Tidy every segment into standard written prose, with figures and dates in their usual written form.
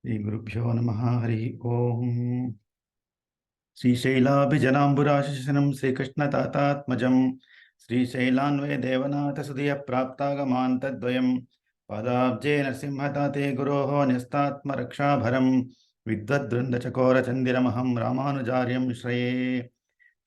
Shri Gurubhyo Namaha Hari Om. Sri Shailabijanamburashanam Sri Krishna Tatatmajam Sri Shailanve Devanatha Sudhiya Praptagamantadvayam Padabje Narsimhatate Guroho Nyastatma Rakshabharam Vidvadvrunda Chakora Chandiramaham Ramanujaryam Shraye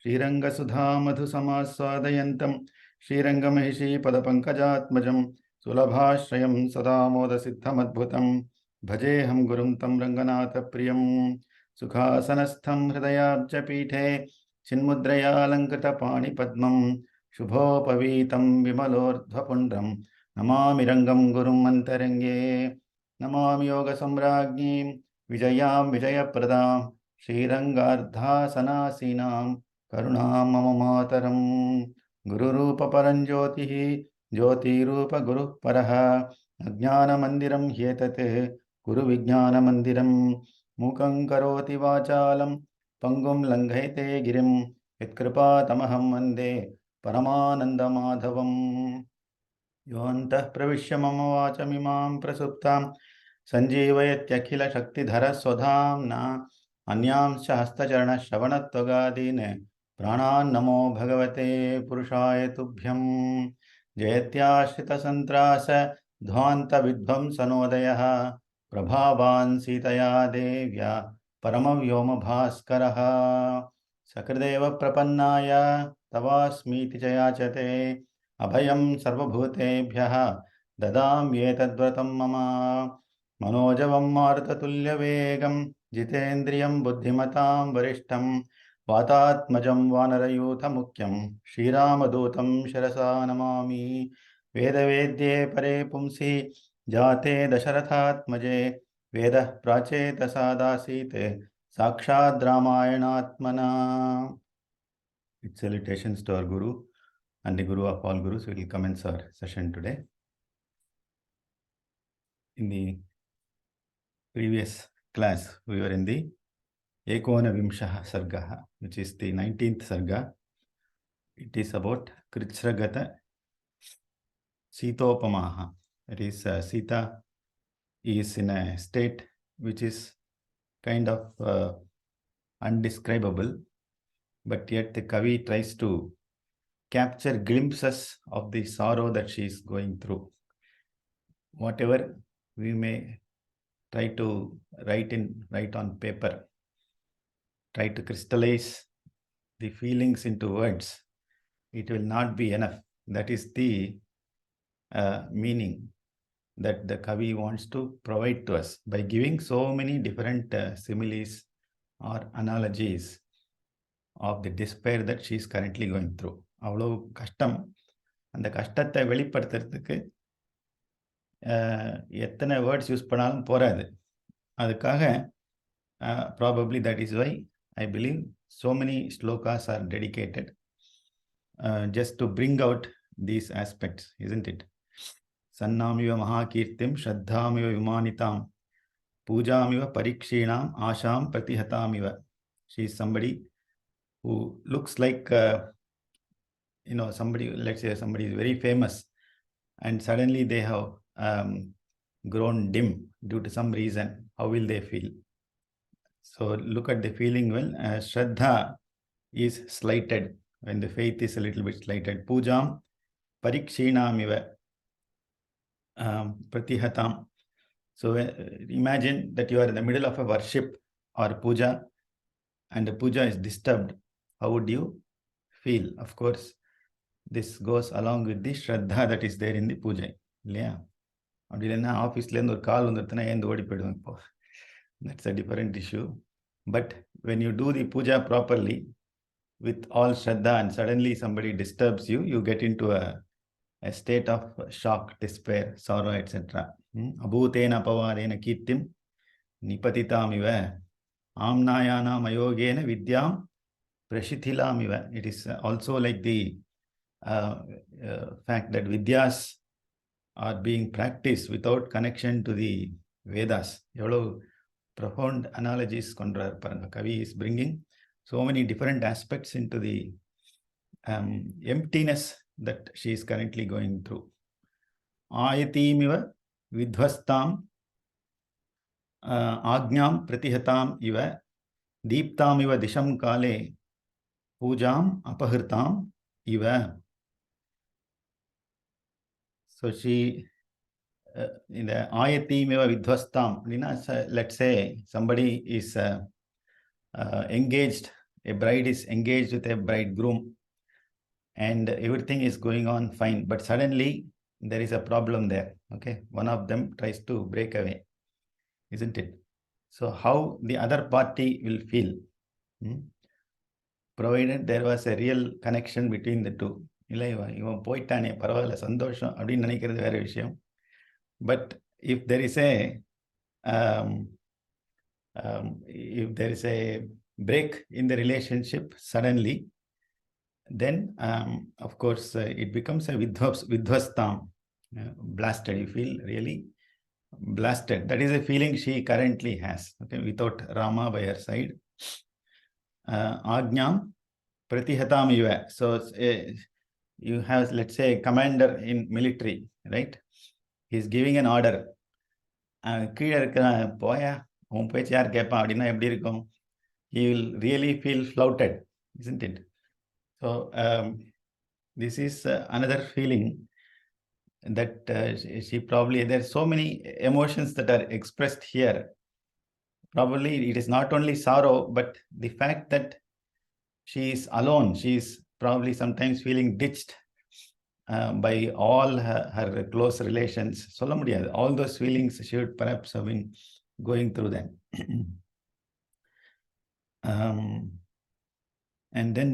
Sriranga Sudha Madhu Samaswadayantam Sriranga Mahishi Padapankajatmajam Sulabhashrayam Sadamoda Siddhamadbhutam Bhajeham Gurum Tam Ranganatha Priyam Sukhasanastham Hridayabjapithe Chinmudraya Lankata Pani Padmam Shubhopavitam Vimalordhvapundram Namami Rangam Gurum Antarange Namami Yoga Samrajñim Vijayam Vijayapradam Srirangardhasanasinam Karunam Mama Mataram Gururupa Paranjyotihi Jyotirupa Guru Paraha Ajnana Mandiram Hyetate Guru Vijnana Mandiram Mukam Karoti Vachalam Pangum Langhaite Girim Vitkripa Tamaham Vande Paramananda Madhavam Yoantah Pravishya Mama Vachamimam Prasuptam Sanjeevayatyakila Shaktidhara Swadhamna Anyam Shahastacharana Shravanatvagaadine Pranan Namo Bhagavate Purushaya Tubhyam Jayatyashrita Santrasa Dhvanta Vidvam Sanodayaha Prabhavan Sitaya Devya Paramavyoma Bhaskaraha Sakradeva Prapannaya Tavasmiti Jayachate Abhayam Sarvabhutebhyaha Dadamyetadvratam Mama Manojavam Martatulya Jitendriyam Buddhimatam Varishtam Vatatmajam Vanarayutha Mukyam Shriramadutam Shirasa Namami Vedavedye Pare Pumsi Jate Dasharathatmaje Vedah Pracheta Sadasite Sakshad Ramayanatmana. With salutations to our Guru and the Guru of all Gurus. We will commence our session today. In the previous class, we were in the Ekona Vimshaha Sargaha, which is the 19th Sarga. It is about Kritsragata Sitopamaha. That is, Sita is in a state which is kind of undescribable, but yet the Kavi tries to capture glimpses of the sorrow that she is going through. Whatever we may try to write on paper, try to crystallize the feelings into words, it will not be enough. That is the meaning that the Kavi wants to provide to us by giving so many different similes or analogies of the despair that she is currently going through. அவ்வளோ கஷ்டம். அந்த கஷ்டத்தை வெளிப்படுத்துறதுக்கு எத்தனை words use பண்ணாலும் போராது. அதுக்காக probably that is why I believe so many shlokas are dedicated just to bring out these aspects, isn't it? Sannamiva mahakirtim shraddhamiva vimanitam pujamiva parikshinam asham pratihatamiva. She is somebody who looks like somebody, let's say somebody is very famous and suddenly they have grown dim due to some reason. How will they feel? So look at the feeling well. Shraddha is slighted when the faith is a little bit slighted. Pujam parikshinamiva pratihatam. So imagine that you are in the middle of a worship or puja and the puja is disturbed. How would you feel? Of course, this goes along with the Shraddha that is there in the puja. இல்லையா? அப்படி இல்லைன்னா ஆஃபீஸ்லேருந்து ஒரு கால் வந்துடுதுன்னா ஏந்து ஓடி போயிடுவோம் இப்போ. That's a different issue. But when you do the puja properly with all Shraddha and suddenly somebody disturbs you, you get into a state of shock, despair, sorrow, etc. Abhutena pavarena kirtim nipatitamiva amnayana mayogena vidyam prashithilamiva. It is also like the fact that Vidyas are being practiced without connection to the Vedas. எவ்வளோ profound analogies கொண்டார் பாருங்க. Kavi is bringing so many different aspects into the emptiness that she is currently going through. Ayatimiva vidhvastam Agnyam pratihatam iva deeptam iva disham kale pujam apahritam iva. So she in the ayati meva vidhvastam, let's say somebody is engaged, a bride is engaged with a bridegroom, and everything is going on fine, but suddenly there is a problem there. Okay, one of them tries to break away, isn't it? So how the other party will feel, provided there was a real connection between the two. இல்லை இவன் போயிட்டானே பரவாயில்ல சந்தோஷம் அப்படின்னு நினைக்கிறது வேற விஷயம். But if there is a break in the relationship suddenly, then of course it becomes a vidhvastam, blasted. You feel really blasted. That is a feeling she currently has, okay, without Rama by her side. Agnyam pratihatam iva. So you have, let's say, a commander in military, right? He's giving an order. கீழே இருக்கிற போயா உன் பேச்சு யார் கேட்பான் அப்படின்னா எப்படி இருக்கும்? He will really feel flouted, isn't it? So this is another feeling that she probably, there are so many emotions that are expressed here. Probably it is not only sorrow, but the fact that she is alone. She is probably sometimes feeling ditched by all her close relations. சொல்ல முடியாது. All those feelings she would perhaps have been going through them. And then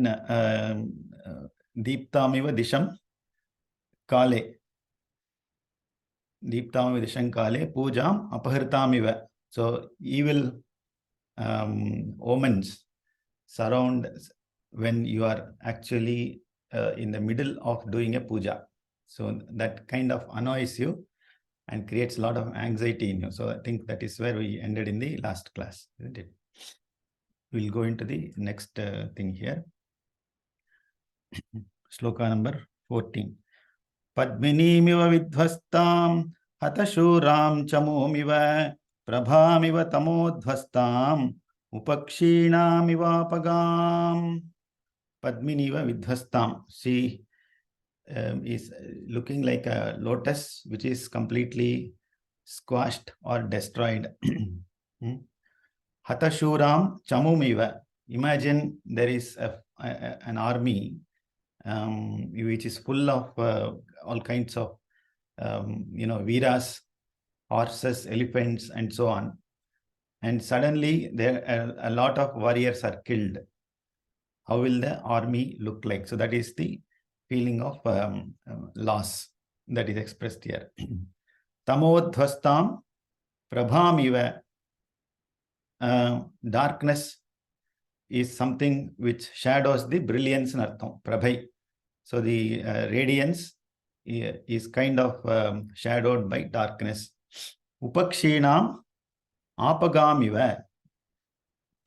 Deeptamiva Disham Kale. Deeptamiva Disham Kale Pujam Apahritamiva. So evil omens surround when you are actually in the middle of doing a puja. So that kind of annoys you and creates a lot of anxiety in you. So I think that is where we ended in the last class, isn't it? We'll go into the next thing here. Shloka number 14. Padminimiva vidhvastam hatashuram chamumiva prabhamiva tamodhvastam upakshinamivapagam. Padminiva vidhvastam. She is looking like a lotus which is completely squashed or destroyed. Hatashuram chamumiva. Imagine there is an army which is full of all kinds of veeras, horses, elephants, and so on. And suddenly there are a lot of warriors are killed. How will the army look like? So that is the feeling of loss that is expressed here. Tamodhvastam prabhamiva. Darkness is something which shadows the brilliance in artham, prabhai. So the radiance is kind of shadowed by darkness. Upakshinam apagamiva.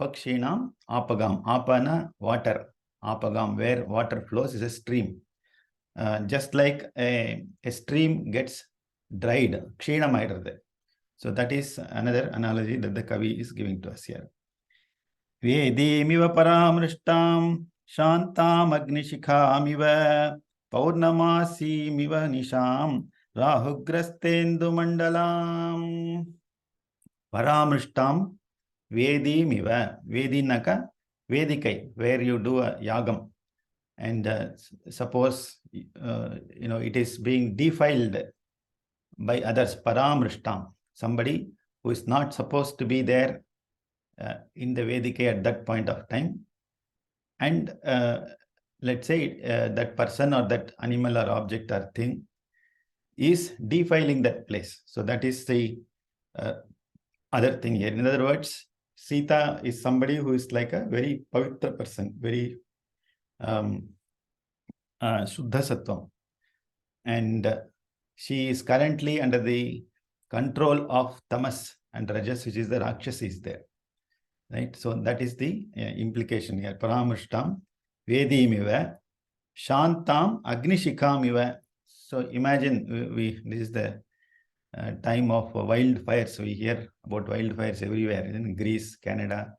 Upakshinam apagam. Apana, water. Apagam, where water flows, is a stream. Just like a stream gets dried, kshinamayiradhu. So that is another analogy that the Kavi is giving to us here. Vedimiva paramrishtam shantam agnishikhamiva paurnamasi-miva nisham rahugrastendu mandalam. Paramrishtam vedimiva. Vedinaka vedikai, where you do a yagam. And suppose it is being defiled by others. Paramrishtam. Somebody who is not supposed to be there in the Vedika at that point of time. And let's say that person or that animal or object or thing is defiling that place. So that is the other thing here. In other words, Sita is somebody who is like a very pavitra person, very Shuddha Sattvam. And she is currently under the control of tamas and rajas, which is the rakshas is there, right? So that is the implication here. Paramrishtam vedimiva shantam agnishikamiva. So imagine this is the time of wildfires. We hear about wildfires everywhere in Greece, Canada.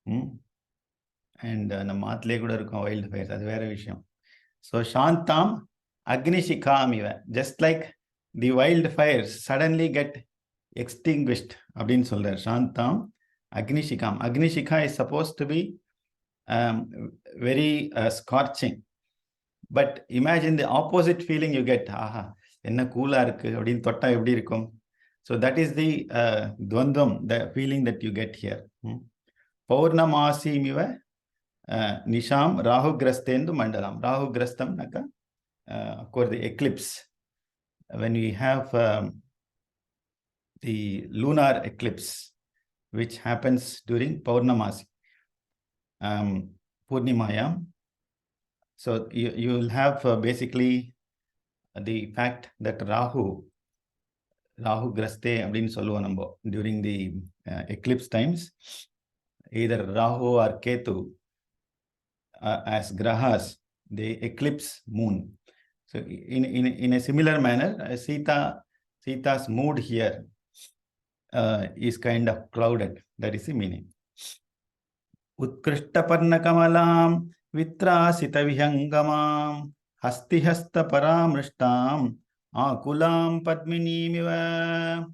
And நம்ம மாத்திலே கூட இருக்கும் wildfires. அது வேற விஷயம். So Shantam Agnishikamiva. Just like the wildfires suddenly get extinguished. அப்படின்னு சொல்றார். Shantam Agnishikam. Agnishika is supposed to be very scorching. But imagine the opposite feeling you get. Aha, என்ன கூலா இருக்கு அப்படின்னு தொட்டா எப்படி இருக்கும்? So that is the dvandvam, the feeling that you get here. Paurnamasi-miva nisham rahugrastendu mandalam. Rahugrastam naka, of course, the eclipse. When we have the lunar eclipse, which happens during Paurnamasi, Purnimayam. So you will have basically the fact that Rahu Graste அப்படின்னு சொல்லுவோம் நம்ம during the eclipse times. Either Rahu or Ketu as grahas, they eclipse moon. So in a similar manner, Sita's mood here is kind of clouded. That is the meaning. Utkrishtaparnakamalam vitrasitavihangamam hastihasta paramrishtam akulam padminimiva.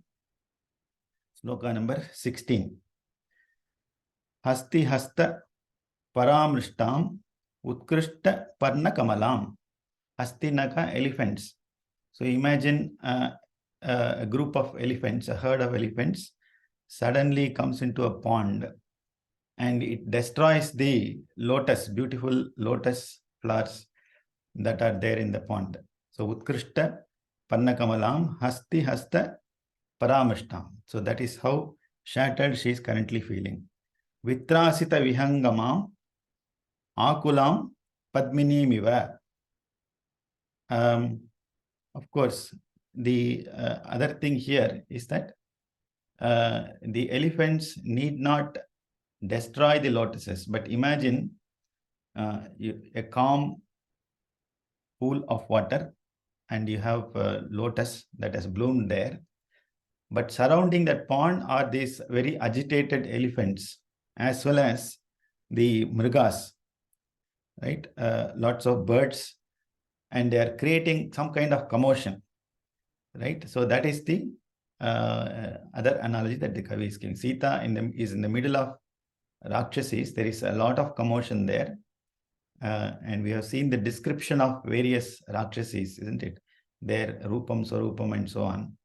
Sloka number 16. Hastihasta paramrishtam utkrishta parnakamalam. Hastinaka, elephants. So imagine a group of elephants, a herd of elephants suddenly comes into a pond and it destroys the lotus, beautiful lotus flowers that are there in the pond. So utkrishta parnakamalam hasti hasta paramrishtam. So that is how shattered she is currently feeling. Vitrasita vihangamam akulam padminimiva. Of course, the other thing here is that the elephants need not destroy the lotuses, but imagine a calm pool of water and you have lotus that has bloomed there, but surrounding that pond are these very agitated elephants as well as the mrigas, right? Lots of birds, and they are creating some kind of commotion, right? So that is the other analogy that the Kavi is giving. Sita is in the middle of Rakshasis. There is a lot of commotion there. And we have seen the description of various Rakshasis, isn't it? Their Rupam, Swarupam, and so on.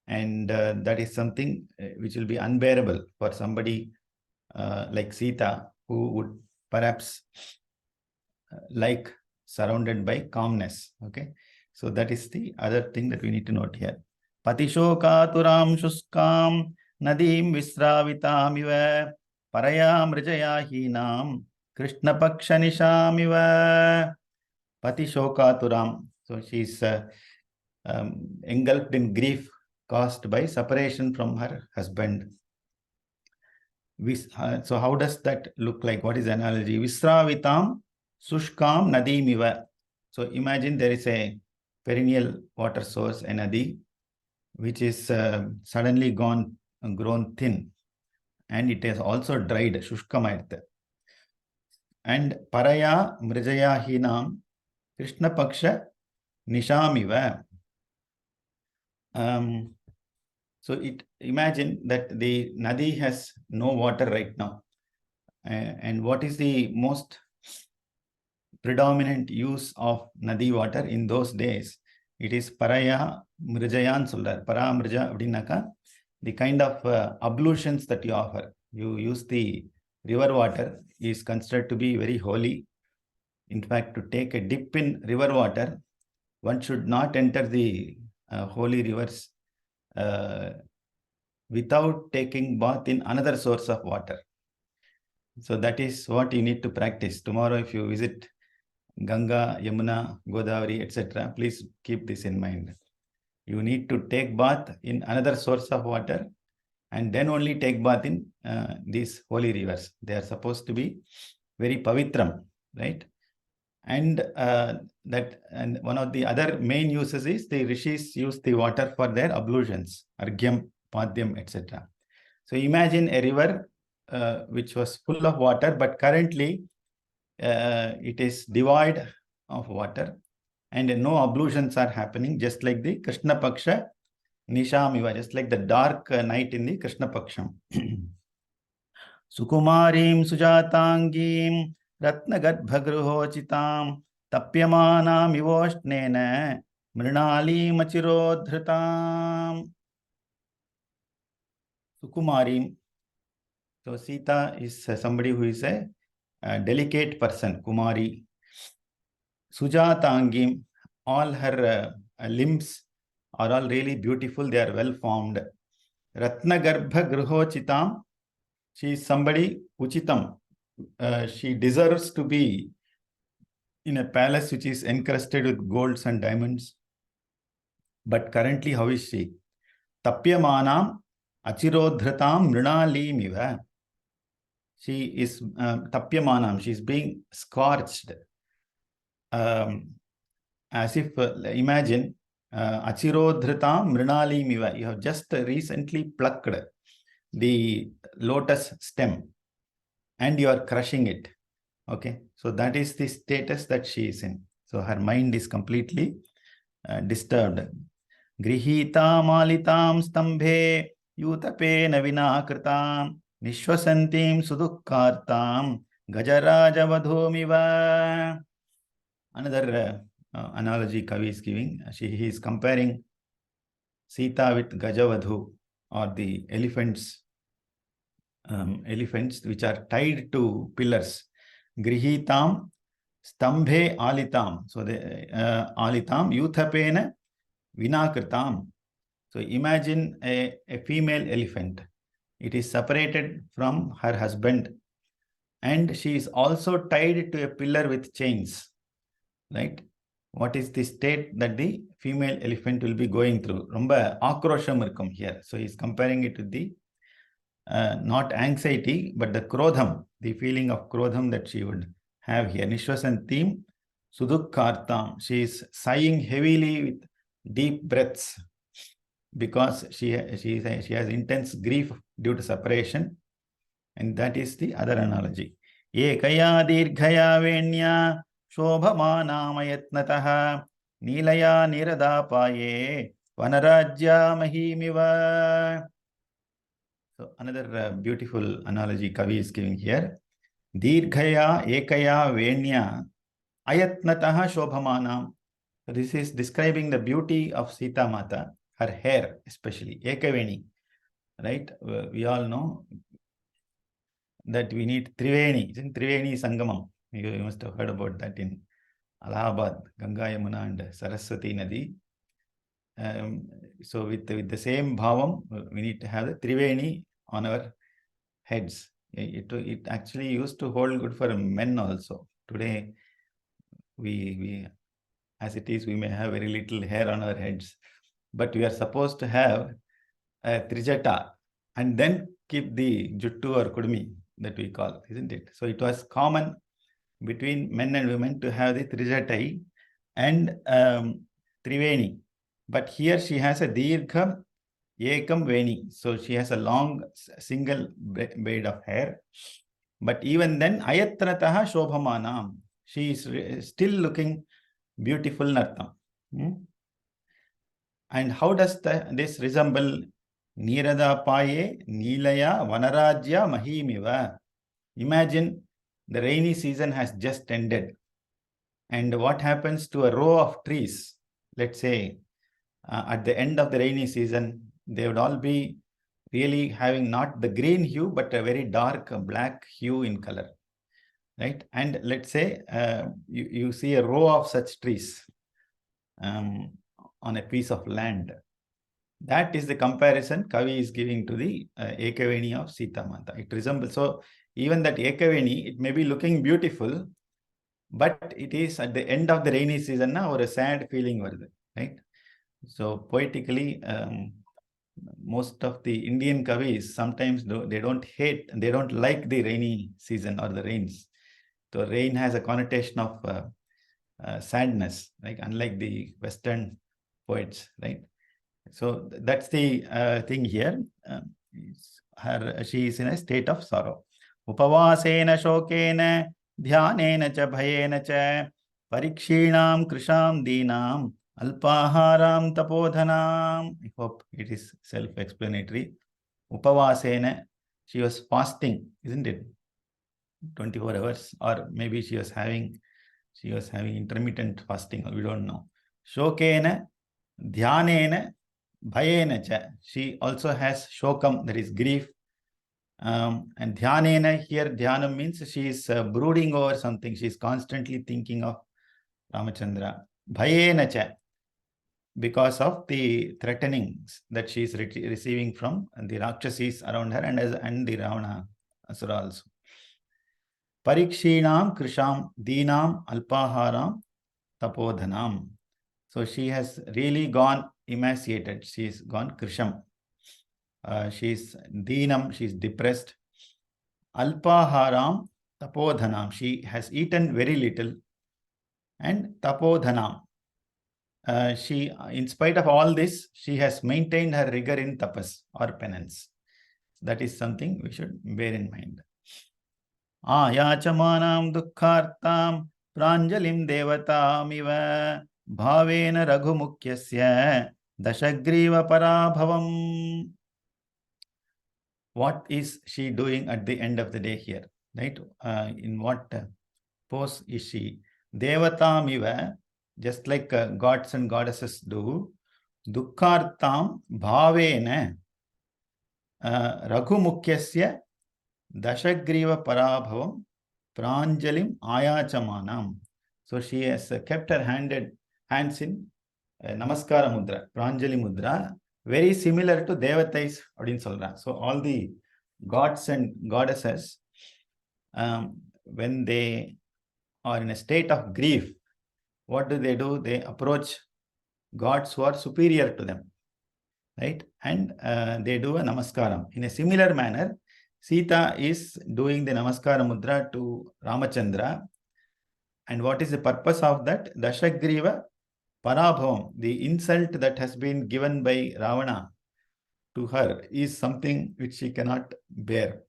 And that is something which will be unbearable for somebody like Sita, who would perhaps like surrounded by calmness. Okay, so that is the other thing that we need to note here. Patishokaturam shuskam nadim visravitamiva parayam rijayahinam krishna pakshanishamiva. Patishokaturam. So she is engulfed in grief caused by separation from her husband. So how does that look like? What is the analogy? Visravitam Sushkam Nadimiva. So imagine there is a perennial water source, a nadi, which is suddenly grown thin, and it has also dried, Shushkamayat. And Paraya Mrijaya Hinam Krishna Paksha Nishamiva. So imagine that the nadi has no water right now. And what is the most predominant use of nadi water in those days? It is Paraya Mrijayan Solar. Para Mrija Abdinaka, the kind of ablutions that you offer. You use the river water is considered to be very holy. In fact, to take a dip in river water, one should not enter the holy rivers without taking bath in another source of water. So that is what you need to practice. Tomorrow, if you visit Ganga, Yamuna, Godavari, etc., please keep this in mind. You need to take bath in another source of water and then only take bath in these holy rivers. They are supposed to be very pavitram, right? And and one of the other main uses is the rishis use the water for their ablutions, argyam, padhyam, etc. So imagine a river which was full of water, but currently it is devoid of water and no ablutions are happening, just like the Krishna Paksha Nishamiva, just like the dark night in the Krishna Paksham. Sukumarim Sujatangim Ratnagarbhagruhochitam Tapyamanam Ivoshnena Mrinali Machirodhritam. Sukumarim. So Sita is somebody who is a delicate person, Kumari. Sujatangim, all her limbs are all really beautiful, they are well formed. Ratnagarbha Gruhochitam, she is somebody Uchitam. She deserves to be in a palace which is encrusted with golds and diamonds. But currently, how is she? Tapyamanam Achirodhratam Mrinalimiva. She is Tapyamanam, she is being scorched. As if, imagine, Achirodhritam Mrinalimiva. You have just recently plucked the lotus stem and you are crushing it. Okay, so that is the status that she is in. So her mind is completely disturbed. Grihita malitam stambhe yutape navina kritam nishwasantim sudukkartam gajaraja vadhomiva. Another analogy Kavi is giving. He is comparing Sita with Gajavadhu, or the elephants which are tied to pillars. Grihitam stambhe alitam. So the alitam yuthapena vinakritam. So imagine a female elephant. It is separated from her husband and she is also tied to a pillar with chains. Right? What is the state that the female elephant will be going through? Romba akrosham irkum here. So he is comparing it to the not anxiety, but the krodham, the feeling of krodham that she would have here. Nishwasantim sudukkartam. She is sighing heavily with deep breaths because she has intense grief due to separation. And that is the other analogy. Ekaya dirghaya venya shobhamanāmayatnataha nīlaya niradāpaye vanarajya mahimiva. So another beautiful analogy Kavi is giving here. Dirghaya ekaya venya ayatnataha shobhamanam. So this is describing the beauty of Sita Mata, her hair especially, ekaveni. Right? We all know that we need Triveni. It's in Triveni Sangamam. You must have heard about that in Allahabad, Ganga, Yamuna and Saraswati Nadi. So with the same bhavam, we need to have the Triveni on our heads. It actually used to hold good for men also. Today, we as it is, we may have very little hair on our heads. But we are supposed to have a Trijata and then keep the Juttu or Kudmi that we call, isn't it? So it was common between men and women to have the Trijatai and Triveni. But here she has a Dirgham Ekam Veni. So she has a long single braid of hair. But even then, Ayatrataha Shobhamanam. She is still looking beautiful Nartam. And how does this resemble Nirada Paye, Nilaya, Vanarajya, Mahimiva? Imagine the rainy season has just ended. And what happens to a row of trees? Let's say at the end of the rainy season, they would all be really having not the green hue, but a very dark black hue in color. Right? And let's say you see a row of such trees on a piece of land. That is the comparison Kavi is giving to the Ekaveni of Sita Mata. It resembles, so even that Ekaveni, it may be looking beautiful, but it is at the end of the rainy season or a sad feeling, right? So poetically, most of the Indian Kavis sometimes they don't like the rainy season or the rains. So rain has a connotation of sadness, like unlike the Western poets, right? So that's the thing here. She is in a state of sorrow. Upavasena shokena dhyanena cha bhayena cha parikshinam krisham dinam alpaharam tapodhanam. I hope it is self-explanatory. Upavasena, she was fasting, isn't it? 24 hours, or maybe she was having intermittent fasting, we don't know. Shokena dhyanena bhayena cha. She also has shokam, that is grief. And dhyanena, here dhyanam means she is brooding over something. She is constantly thinking of Ramachandra. Bhayena cha, because of the threatenings that she is receiving from the Rakshasis around her and the Ravana Asura also. Parikshinam krisham dinam alpaharam tapodhanam. So she has really gone emaciated. She is gone krisham. She is deenam. She is depressed. Alpaharam tapodhanam. She has eaten very little. And tapodhanam. She, in spite of all this, she has maintained her rigor in tapas or penance. That is something we should bear in mind. Ayachamanam dukkhartam pranjalim devatamiva bhavena raghumukyasya dashagriva parabhavam. What is she doing at the end of the day here? Right? In what pose is she? Devatamiva, just like gods and goddesses do. Dukkhartam bhavena raghumukyasya dashagriva parabhavam pranjalim ayachamanam. So she has kept her hands in namaskara mudra, pranjali mudra, very similar to devatais அப்படின்னு சொல்றான். So all the gods and goddesses, when they are in a state of grief, what do? They approach gods who are superior to them, right? And they do a namaskaram. In a similar manner, Sita is doing the namaskara mudra to Ramachandra. And what is the purpose of that? Dashagriva parabhavam, the insult that has been given by Ravana to her is something which she cannot bear.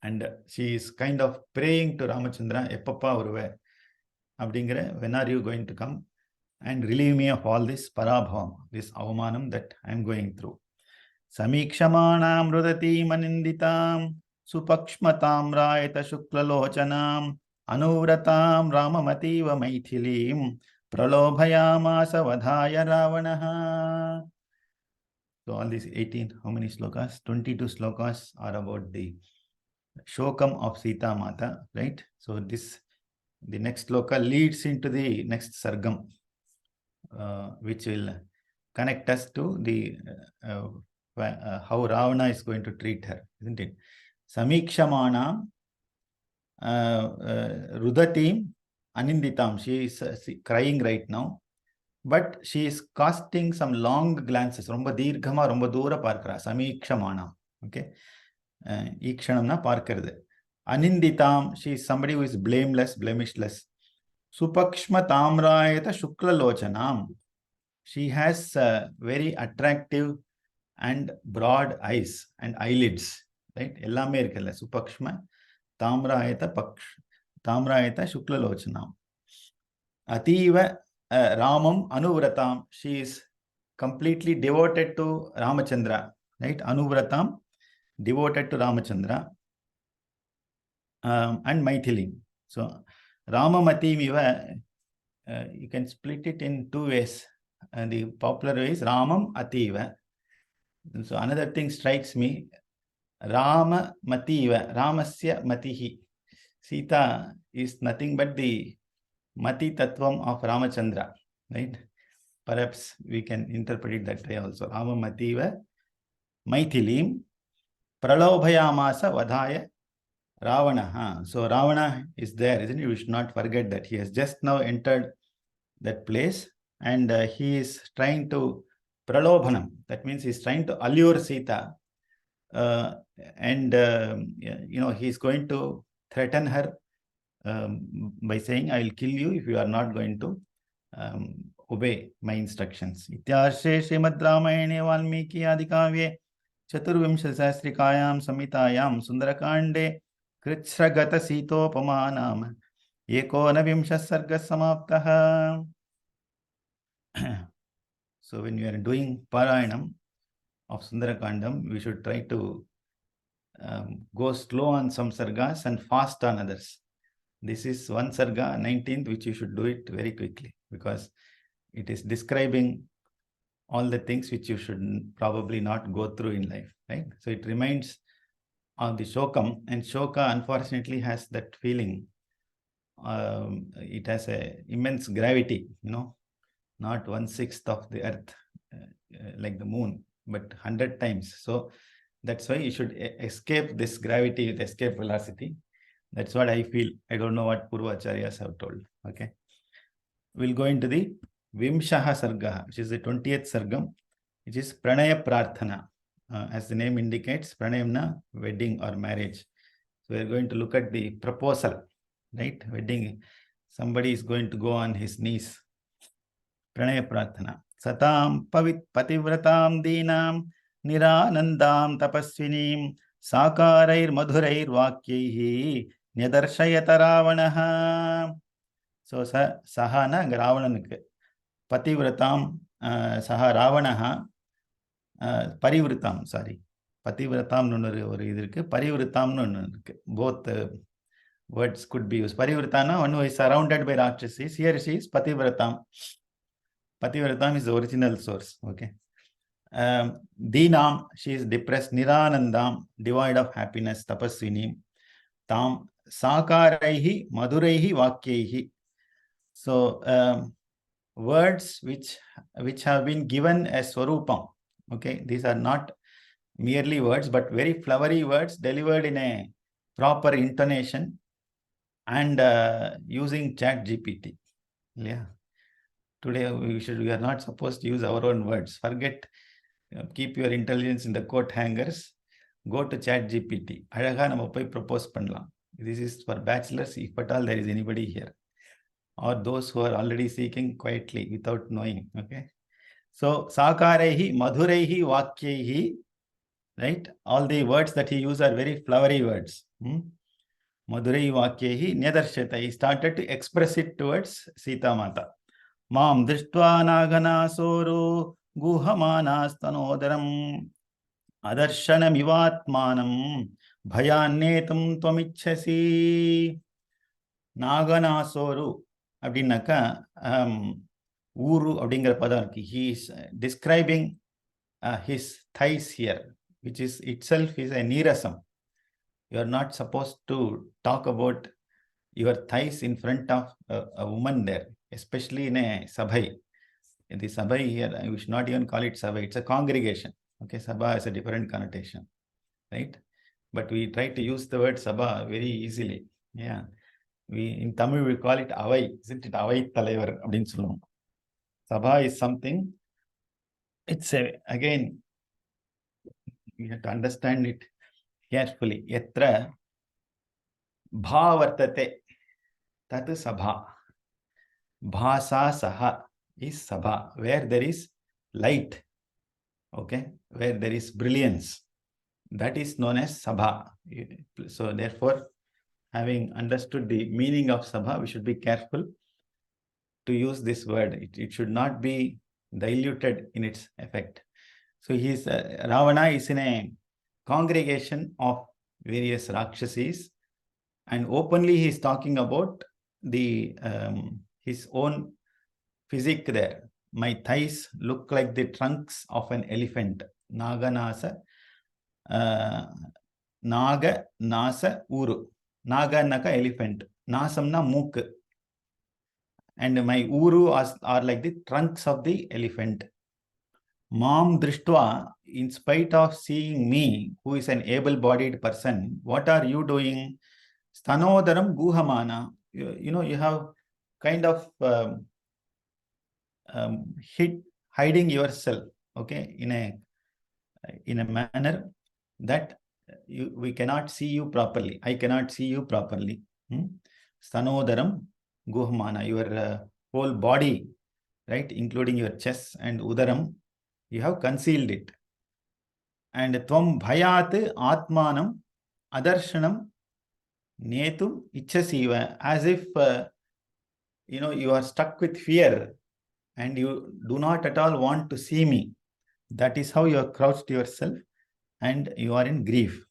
And she is kind of praying to Ramachandra, Eppappa uruve, abdingre, when are you going to come and relieve me of all this parabhavam, this avamanam that I am going through. Samikshamanam rudati maninditam supakshmatam rayata shuklalochanam anuvratam ramamativa maithilim pralobhayamasa vadhaya ravanaha. So all these 18, how many slokas? 22 slokas are about the shokam of Sita Mata, right? So the next sloka leads into the next sargam, which will connect us to the how Ravana is going to treat her, isn't it? Samikshamana rudatim aninditam. She is crying right now, but she is casting some long glances. Romba dirghama, romba dura parkara. Samikshamana. Okay. Ikshanamna parkarade. Aninditam, she is somebody who is blameless, blemishless. Supakshma tamrayata shukla lochanam. She has very attractive and broad eyes and eyelids, right? Ellame irukalla. Supakshma tamrayata shukla lochanam. Ativa Ramam anuvratam. She is completely devoted to Ramachandra, right? Anuvratam, devoted to Ramachandra. And Maithili. So Ramamati, you can split it in two ways. The popular way is Ramam Ativa. So another thing strikes me, Rama Mativa, Ramasya Matihi. Sita is nothing but the Mati Tattvam of Ramachandra, right? Perhaps we can interpret it that way also. Rama Mativa Maithilim Pralobhayamasa Vadhaya Ravana. So Ravana is there, isn't it? We should not forget that he has just now entered that place and he is trying to pralobhanam. That means he's trying to allure Sita and he is going to threaten her by saying, I will kill you if you are not going to obey my instructions. Ityarshye Srimad Ramayane Valmiki Adikavye Chaturvimshasasrikayam Samhitayam Sundarakande Kritsragata Sitopamanam Ekonavimsha Sarga Samaptaha. So when we are doing Parayanam of Sundarakandam, we should try to go slow on some sargas and fast on others. This is one sarga, 19th, which you should do it very quickly because it is describing all the things which you should probably not go through in life, right? So it reminds of the shokam, and shoka unfortunately has that feeling. It has a immense gravity, not 1/6 of the earth like the moon, but 100 times. So that's why you should escape this gravity with escape velocity. That's what I feel. I don't know what Purvacharyas have told. Okay. We'll go into the Vimshaha Sarga, which is the 20th Sargam, which is Pranaya Prarthana. As the name indicates, Pranayamna, wedding or marriage. So we're going to look at the proposal, right? Wedding. Somebody is going to go on his knees. Pranaya Prarthana. Satam Pavit Pativratam Dinam Niranandam Tapasvinim Sakarair Madhurair Vakyaihi Nyadarshayata Ravanaha. So Sahana Ravananukku. Pativratam Saha Ravanaha Parivratam, sorry. Pativratam ஒரு இது இருக்கு, பரிவிரதாம்னு ஒன்று இருக்கு. Both words could be used. Parivratana, one who is surrounded by Rakshasis. Here she is Pativratam. Pativratam is the original source. Okay. Dinam, she is depressed. Niranandam, devoid of happiness. Tapasvinim. Tam Sakaraihi Madhuraihi Vakyaihi. So words which have been given as Swarupam. Okay, these are not merely words, but very flowery words delivered in a proper intonation and using Chat GPT. Yeah. Today we are not supposed to use our own words. Forget, keep your intelligence in the coat hangers. Go to Chat GPT. Alaga nama poi propose pannalam. This is for bachelors, if at all there is anybody here, or those who are already seeking quietly without knowing. Okay. So Sakarehi, Madhurehi, Vakyaihi, right? All the words that he used are very flowery words. Madhurehi, Vakyaihi, Nyadarshata. He started to express it towards Sita Mata. Mam Drishtva Nagana Soro Guhamanastanodharam Adarshanamivatmanam Bhayanetum Twamichasi. Naganasoru அப்படின்னாக்கா ஊரு அப்படிங்கிற பதம் இருக்கு. He is describing his thighs here, which is itself is a nirasam. You are not supposed to talk about your thighs in front of a woman there, especially in a sabhai. The sabhai here, we should not even call it sabhai. It's a congregation. Okay, sabha has a different connotation, right? But we try to use the word sabha very easily. Yeah. In Tamil we call it avai, isn't it? Avai Talaivar அப்படின்னு சொல்லுவோம். Sabha is something, it's again, you have to understand it carefully. Yatra bha vartate, tat sabha. Bhasa saha is sabha, where there is light, okay, where there is brilliance, that is known as sabha. So therefore, having understood the meaning of sabha, we should be careful to use this word. It should not be diluted in its effect. So Ravana is in a congregation of various Rakshasis, and openly he is talking about his own physique there. My thighs look like the trunks of an elephant. Naganasa, Naga Nasa Uru. Naga naka elephant. Nasamna mook. And my uru are like the trunks of the elephant. Mam Drishtva, in spite of seeing me, who is an able-bodied person, what are you doing? Stanodaram Guhamana. You have kind of hiding yourself, okay, in a manner that we cannot see you properly. I cannot see you properly. Sanodaram Guhamana, your whole body, right, including your chest and Udaram, you have concealed it. And Tvam Bhayat Atmanam Adarshanam Netum Ichasiva, as if you are stuck with fear and you do not at all want to see me. That is how you have crouched yourself and you are in grief.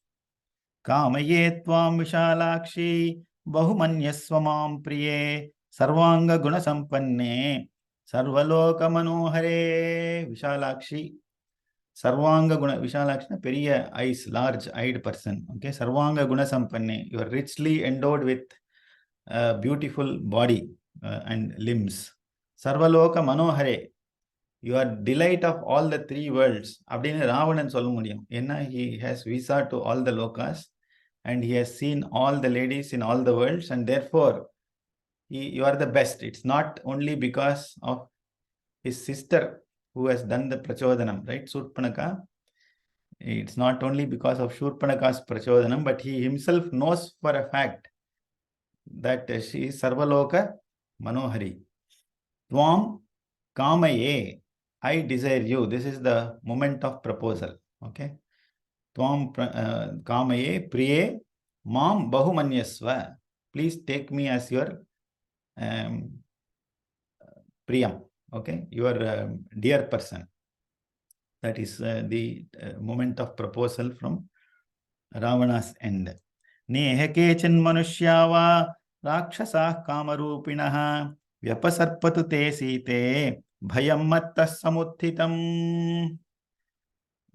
Kamaye tvam vishalakshi bahumanyasvamam priye sarvanga guna sampanne sarvaloka manohare. Vishalakshi, sarvanga guna, vishalakshi, periya eyes, large eyed person. Okay, sarvanga guna sampanne, you are richly endowed with a beautiful body and limbs. Sarvaloka manohare, you are delight of all the three worlds. அப்படின்னு ராவணன் சொல்ல முடியும். ஏன்னா he has visa to all the lokas and he has seen all the ladies in all the worlds, and therefore you are the best. It's not only because of his sister who has done the prachodanam, right? Surpanaka. It's not only because of Shurpanaka's prachodanam, but he himself knows for a fact that she is Sarvaloka Manohari. Tvam Kamaye, I desire you. This is the moment of proposal. Okay. Tvam Kamaye Priye Mam Bahumanyasva. Please take me as your Priyam. Okay. Your dear person. That is the moment of proposal from Ravana's end. Neha kechin manushya rakshasa kamarupinaha vyapasarpatu te site bhayam mattas samuthitam.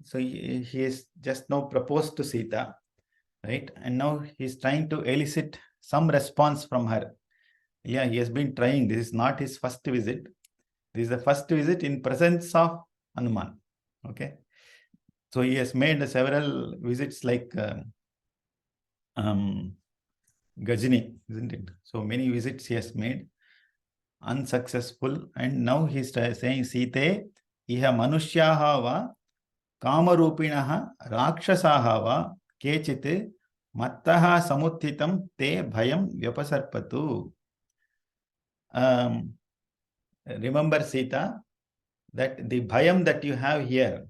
So he is just now proposed to Sita, right? And now he is trying to elicit some response from her. Yeah, he has been trying. This is not his first visit. This is the first visit in presence of Hanuman. Okay. So he has made several visits like Gajini, isn't it? So many visits he has made, unsuccessful, and now he is saying, Site, iha manushyaha va kamarupinaha rakshasaha va kechit mattaha samuthitam te bhayam vyapasarpatu. Remember, Sita, that the bhayam that you have here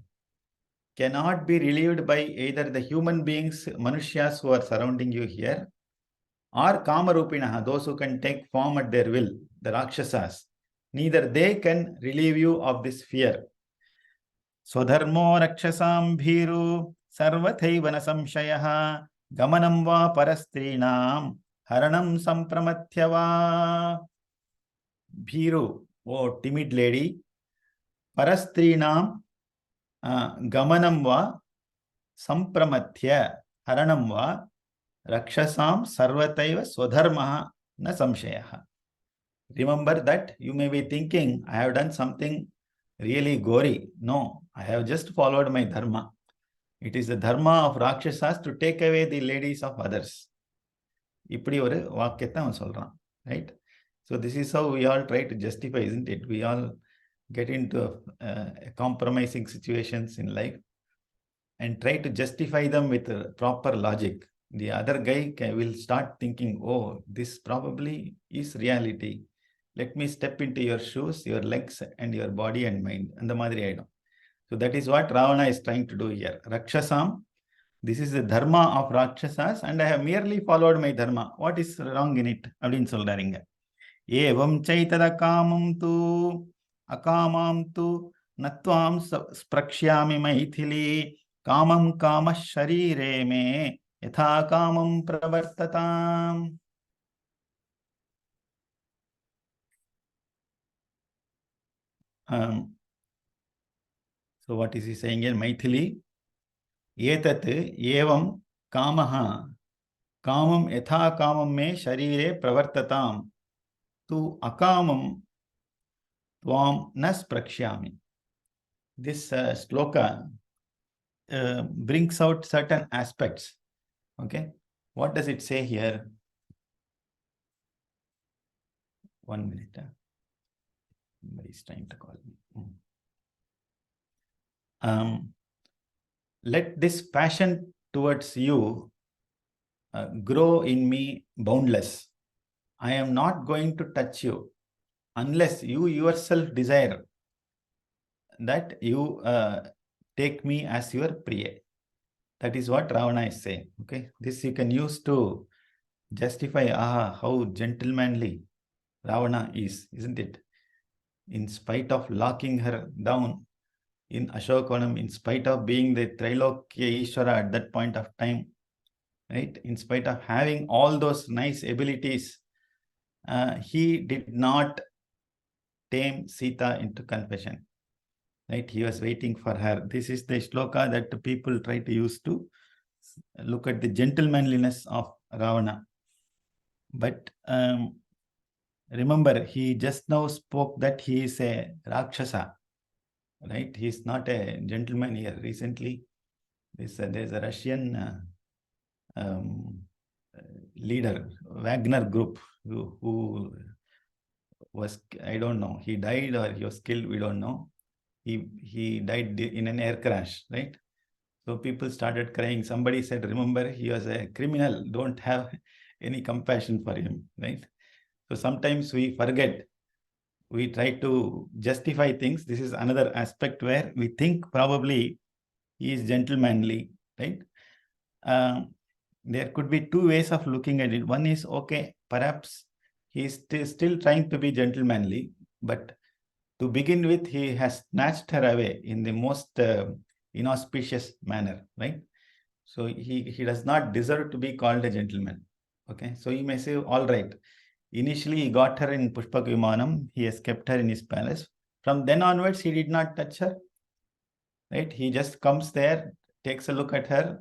cannot be relieved by either the human beings, Manushyas, who are surrounding you here, or Kamarupinaha, those who can take form at their will, the Rakshasas. Neither they can relieve you of this fear. Swadharmo rakshasam bhiru sarvathaiva na samshayaha gamanam va parastrinam haranam sampramathyava. Bhiru, oh timid lady, parastrinam gamanam va sampramathya haranam va rakshasam sarvataiva swadharmaha na samshayaha. Remember that you may be thinking, I have done something really gory. No, I have just followed my dharma. It is the dharma of Rakshasas to take away the ladies of others. இப்படி ஒரு வாக்கியத்தை அவன் சொல்றான், right? So this is how we all try to justify, isn't it? We all get into compromising situations in life and try to justify them with proper logic. The other guy will start thinking, oh, this probably is reality. Let me step into your shoes, your legs, and your body and mind. And the madri aidum. So that is what Ravana is trying to do here. Rakshasam, this is the dharma of Rakshasas, and I have merely followed my dharma. What is wrong in it? Abdin soldaringa. Evam chaitara kamam tu akamam tu natvam sprakshyami maithili kamam kama sharire me yatha kamam pravartatam. So what is he saying in Maithili? Etat evam kamaha kamam yatha kamam me sharire pravartatam tu akamam tvam nas prakshyami. This sloka brings out certain aspects. Okay, what does it say here? 1 minute. Somebody is trying to call me. Let this passion towards you grow in me boundless. I am not going to touch you unless you yourself desire that you take me as your priya. That is what Ravana is saying. Okay, this you can use to justify how gentlemanly Ravana is, isn't it? In spite of locking her down in Ashokanam, in spite of being the Trilokya Ishvara at that point of time, right? In spite of having all those nice abilities, he did not tame Sita into confession, right? He was waiting for her. This is the shloka that people try to use to look at the gentlemanliness of Ravana. But remember, he just now spoke that he is a Rakshasa, right? He is not a gentleman here. Recently, there's a Russian leader, Wagner group, who was, I don't know, he died or he was killed, we don't know. He died in an air crash, right? So people started crying. Somebody said, remember, he was a criminal. Don't have any compassion for him, right? So sometimes we forget. We try to justify things. This is another aspect where we think probably he is gentlemanly, right? There could be two ways of looking at it. One is, okay, perhaps he is still trying to be gentlemanly, but to begin with, he has snatched her away in the most inauspicious manner, right? So he does not deserve to be called a gentleman. Okay, so you may say, all right, initially he got her in Pushpak Vimanam, he has kept her in his palace. From then onwards, he did not touch her, right? He just comes there, takes a look at her,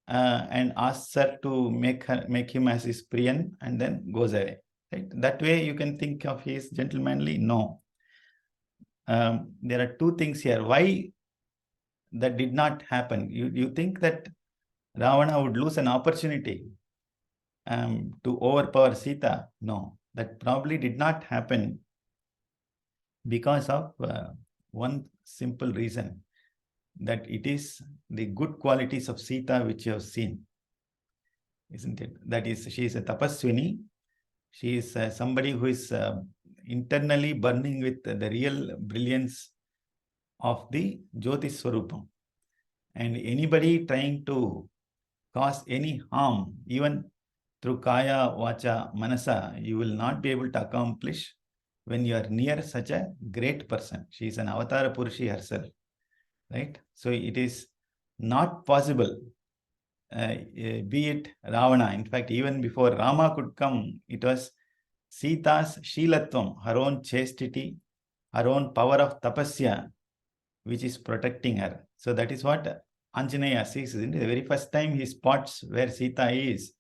and asks her to make him as his priyan, and then goes away. Right? That way you can think of his gentlemanly. No. There are two things here. Why that did not happen? You think that Ravana would lose an opportunity to overpower Sita? No, that probably did not happen because of one simple reason, that it is the good qualities of Sita which you have seen, isn't it? That is, she is a tapaswini. She is somebody who is internally burning with the real brilliance of the Jyotish Swarupam. And anybody trying to cause any harm, even through Kaya, Vacha, Manasa, you will not be able to accomplish when you are near such a great person. She is an Avatara Purushi herself, right? So it is not possible, be it Ravana. In fact, even before Rama could come, it was Sita's Shilatvam, her own chastity, her own power of tapasya, which is protecting her. So that is what Anjaneya sees. The very first time he spots where Sita is,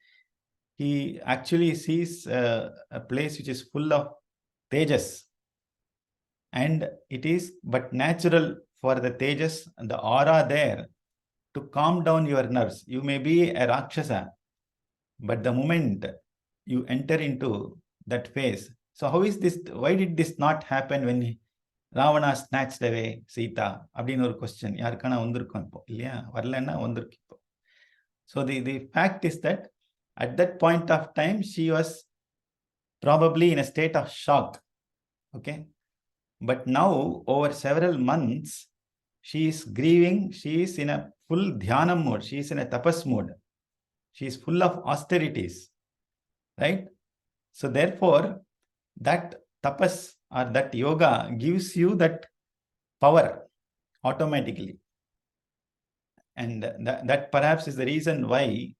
he actually sees a place which is full of tejas. And it is but natural for the tejas and the aura there to calm down your nerves. You may be a Rakshasa, but the moment you enter into that phase, so how is this? Why did this not happen when Ravana snatched away Sita? Abdin or question. Yarkana undurkom po. Illaya varlena undurkipo. So the fact is that at that point of time, she was probably in a state of shock. Okay. But now, over several months, she is grieving. She is in a full dhyana mode. She is in a tapas mode. She is full of austerities. Right? So therefore, that tapas or that yoga gives you that power automatically. And that perhaps is the reason why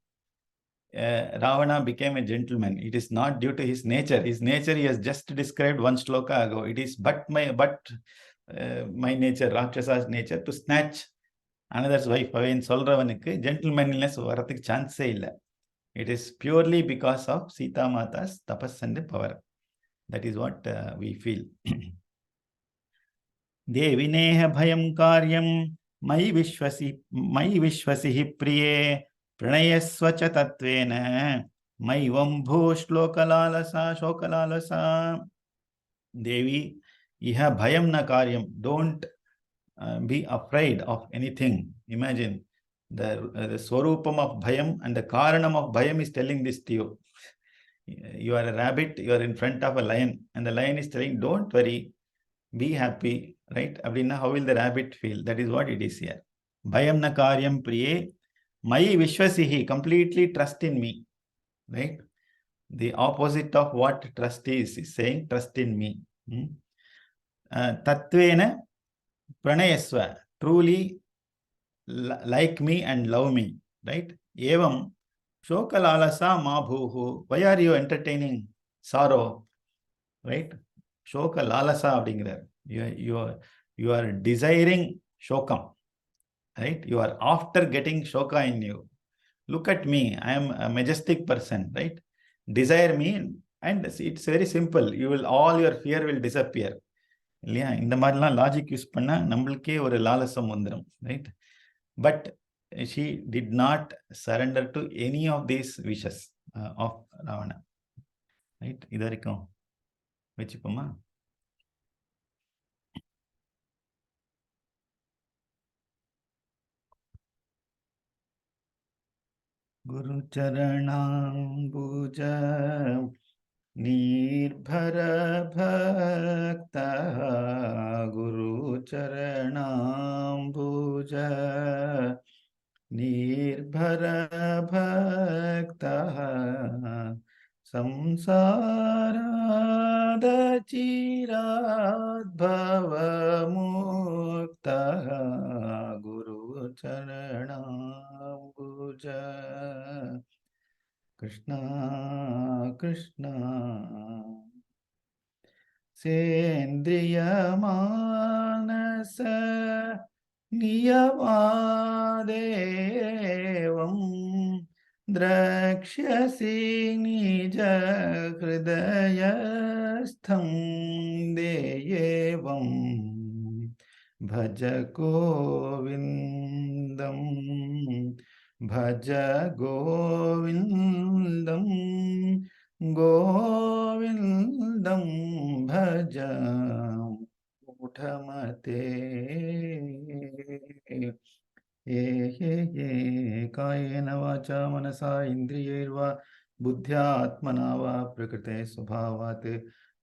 Ravana became a gentleman. It is not due to his nature. His nature he has just described one shloka ago. It is but my nature, Rakshasa's nature, to snatch another's wife away. In சொல்றவனுக்கு gentlemanliness வரதுக்கு சான்ஸே இல்லை. It is purely because of Sita Mata's tapas and power. That is what we feel. Devineha bhayam karyam mai vishwasihi priye pranayasvacha tatvena maivam bho shokalalasa. Devi, iha bhayam na karyam. Don't be afraid of anything. Imagine the swarupam of bhayam and the karanam of bhayam is telling this to you. You are a rabbit, you are in front of a lion, and the lion is telling, don't worry, be happy, right? Abdina, how will the rabbit feel? That is what it is here. Bhayam na karyam priye, Mayi vishwasihi, completely trust in me, right? The opposite of what trust is saying trust in me. Tatvena pranayasva, truly like me and love me, right? Evam shokalalasa ma bhuhu, why are you entertaining sorrow, right? Shokalalasa அப்படிங்கிறார். You are desiring shokam, right? You are after getting shoka in you. Look at me, I am a majestic person, right? Desire me, and it's very simple. You will, all your fear will disappear. இல்லையா? இந்த மாதிரிலாம் logic use பண்ணா நம்மளுக்கே ஒரு லாலசம் வந்துடும், right? But she did not surrender to any of these wishes of Ravana, right? இது வரைக்கும் வச்சுப்போமா? குரு சரணாம்புஜ निर्भर भक्त गुरु चरणाम्बुज निर्भर भक्त संसाराद चिराद्भव मुक्त गुरु चरणाम्बुज कृष्णा कृष्णा सेन्द्रिय मानस नियमादेवं द्रक्ष्यसि निज हृदयस्थं देयेवं भज गोविन्दं भज गोविन्दं गोविन्दं भज मूढमते ये कायेन वाचा मनसा इन्द्रियैर्वा बुद्ध्यात्मना वा प्रकृते स्वभावात्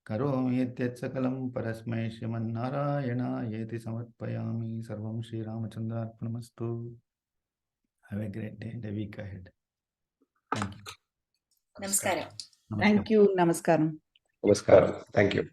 करोमि यद्यत् सकलं परस्मै श्रीमन्नारायणायेति समर्पयामि. सर्वं श्रीरामचन्द्रार्पणमस्तु. Have a great day and a week ahead. Thank you. Namaskaram. Thank you. Namaskaram. Namaskaram. Thank you.